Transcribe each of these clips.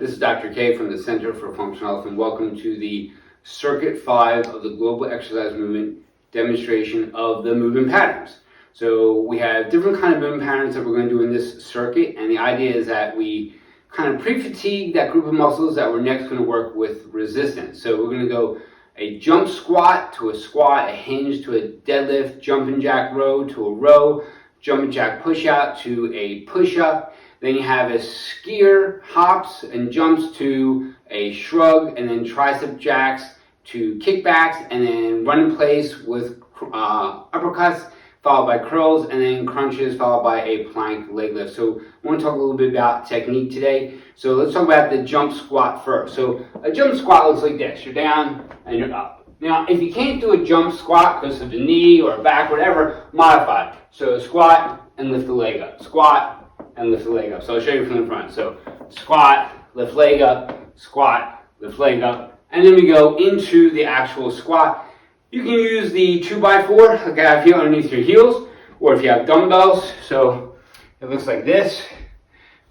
This is Dr. K from the Center for Functional Health, and welcome to the Circuit 5 of the Global Exercise Movement demonstration of the movement patterns. So we have different kind of movement patterns that we're going to do in this circuit, and the idea is that we kind of pre-fatigue that group of muscles that we're next going to work with resistance. So we're going to go a jump squat to a squat, a hinge to a deadlift, jumping jack row to a row, jumping jack push out to a push up. Then you have a skier hops and jumps to a shrug, and then tricep jacks to kickbacks, and then run in place with uppercuts, followed by curls, and then crunches, followed by a plank leg lift. So I want to talk a little bit about technique today. So let's talk about the jump squat first. So a jump squat looks like this. You're down and you're up. Now, if you can't do a jump squat because of the knee or back, whatever, modify. So squat and lift the leg up. Squat and lift the leg up. So I'll show you from the front. So squat, lift leg up, squat, lift leg up, and then we go into the actual squat. You can use the 2x4 like I have here underneath your heels, or if you have dumbbells, so it looks like this.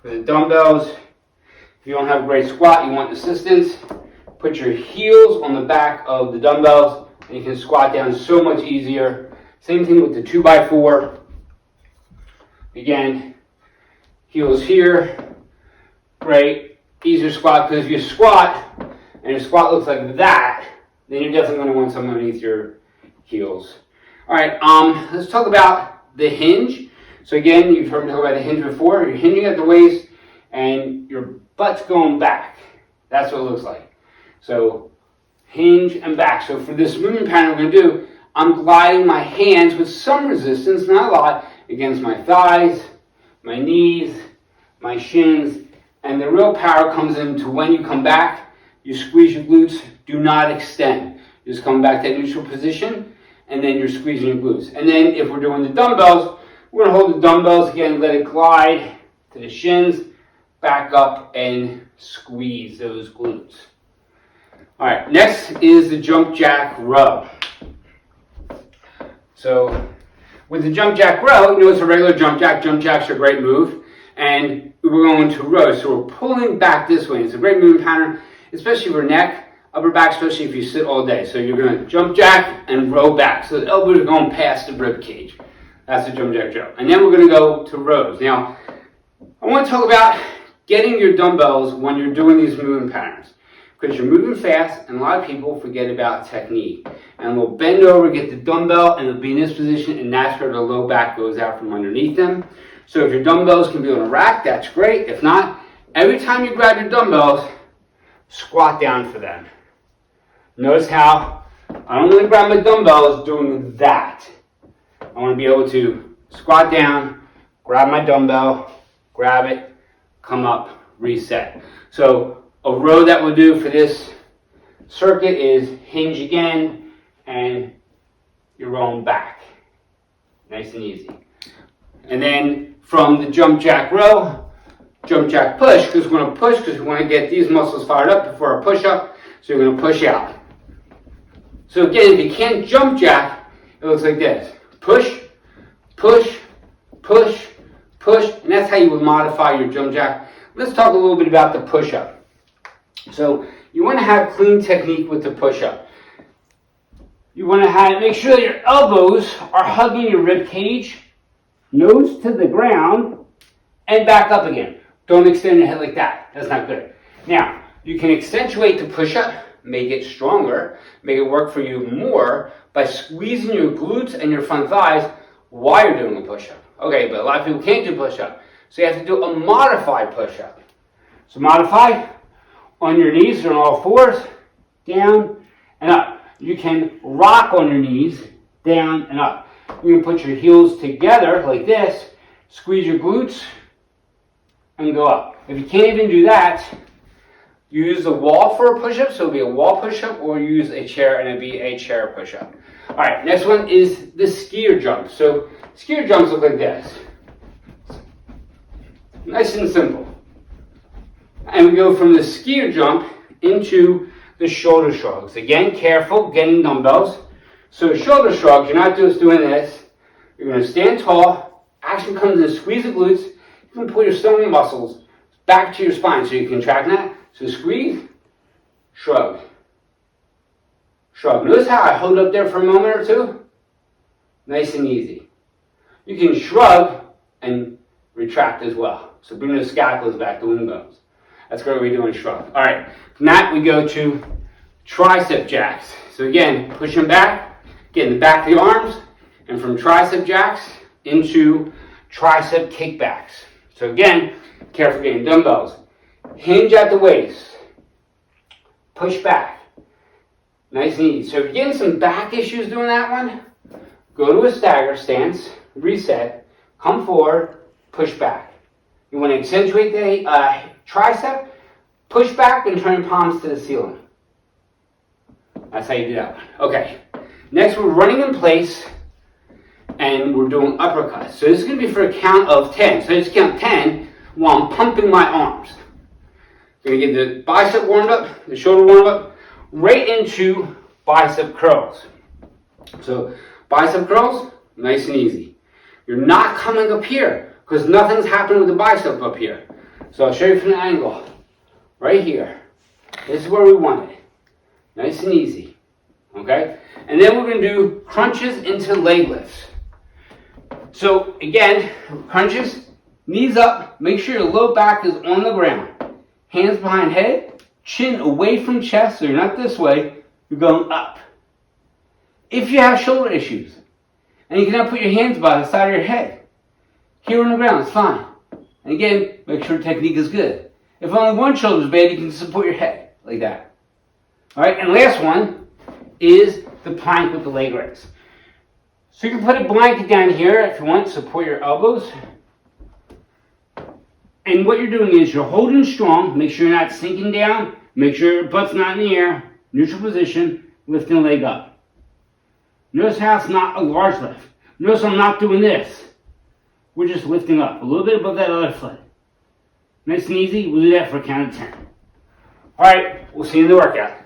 For the dumbbells, if you don't have a great squat, you want assistance, put your heels on the back of the dumbbells, and you can squat down so much easier. Same thing with the 2x4. Again, heels here, great, easier squat, because if you squat and your squat looks like that, then you're definitely going to want something underneath your heels. All right, let's talk about the hinge. So again, you've heard me talk about the hinge before. You're hinging at the waist and your butt's going back. That's what it looks like. So hinge and back. So for this movement pattern we're going to do, I'm gliding my hands with some resistance, not a lot, against my thighs, my knees, my shins, and the real power comes into when you come back, you squeeze your glutes, do not extend. You just come back to that neutral position, and then you're squeezing your glutes. And then if we're doing the dumbbells, we're going to hold the dumbbells again, let it glide to the shins, back up, and squeeze those glutes. All right, next is the jump jack row. So with the jump jack row, you know it's a regular jump jack. Jump jacks are a great move. And we're going to row. So we're pulling back this way. It's a great movement pattern, especially for neck, upper back, especially if you sit all day. So you're going to jump jack and row back. So the elbows are going past the rib cage. That's the jump jack row. And then we're going to go to rows. Now, I want to talk about getting your dumbbells when you're doing these movement patterns, because you're moving fast, and a lot of people forget about technique. And they'll bend over, get the dumbbell, and they'll be in this position, and that's where the low back goes out from underneath them. So if your dumbbells can be on a rack, that's great. If not, every time you grab your dumbbells, squat down for them. Notice how I don't want to grab my dumbbells doing that. I want to be able to squat down, grab my dumbbell, grab it, come up, reset. So a row that we'll do for this circuit is hinge again, and you're rolling back. Nice and easy. And then from the jump jack row, jump jack push, because we're going to push, because we want to get these muscles fired up before our push up, so you're going to push out. So again, if you can't jump jack, it looks like this. Push, push, push, push, and that's how you would modify your jump jack. Let's talk a little bit about the push up. So you want to have clean technique with the push up. You want to make sure that your elbows are hugging your rib cage, nose to the ground, and back up again. Don't extend your head like that. That's not good. Now, you can accentuate the push-up, make it stronger, make it work for you more by squeezing your glutes and your front thighs while you're doing a push-up. Okay, but a lot of people can't do push-up, so you have to do a modified push-up. So modify on your knees or on all fours, down and up. You can rock on your knees, down and up. You can put your heels together like this, squeeze your glutes, and go up. If you can't even do that, you use the wall for a push-up, so it'll be a wall push-up, or you use a chair and it'll be a chair push-up. All right, next one is the skier jump. So skier jumps look like this. Nice and simple. And we go from the skier jump into the shoulder shrugs. Again, careful getting dumbbells. So shoulder shrugs, you're not just doing this. You're going to stand tall. Action comes in, squeeze the glutes. You can pull your stomach muscles back to your spine. So you contract that, So squeeze, shrug, shrug. Notice how I hold up there for a moment or two? Nice and easy. You can shrug and retract as well. So bring those scapulas back, the wing bones. That's what we're doing, shrug. All right, from that we go to tricep jacks. So again, push them back, get in the back of the arms, and from tricep jacks into tricep kickbacks. So again, careful getting dumbbells. Hinge at the waist. Push back. Nice and easy. So if you're getting some back issues doing that one, go to a stagger stance, reset, come forward, push back. You want to accentuate the tricep, push back and turn your palms to the ceiling. That's how you do that one. Okay. Next, we're running in place and we're doing uppercuts. So this is going to be for a count of 10. So I just count 10 while I'm pumping my arms. I'm going to get the bicep warmed up, the shoulder warmed up, right into bicep curls. So bicep curls, nice and easy. You're not coming up here because nothing's happening with the bicep up here. So I'll show you from the angle. Right here. This is where we want it. Nice and easy. Okay? And then we're going to do crunches into leg lifts. So again, crunches, knees up, make sure your low back is on the ground. Hands behind head, chin away from chest, so you're not this way, you're going up. If you have shoulder issues, and you cannot put your hands by the side of your head, here on the ground, it's fine. And again, make sure technique is good. If only one shoulder is bad, you can support your head, like that. Alright, and last one is the plank with the leg raise. So you can put a blanket down here if you want, support your elbows. And what you're doing is you're holding strong, make sure you're not sinking down, make sure your butt's not in the air, neutral position, lifting the leg up. Notice how it's not a large lift. Notice I'm not doing this. We're just lifting up, a little bit above that other foot. Nice and easy, we'll do that for a count of 10. Alright, we'll see you in the workout.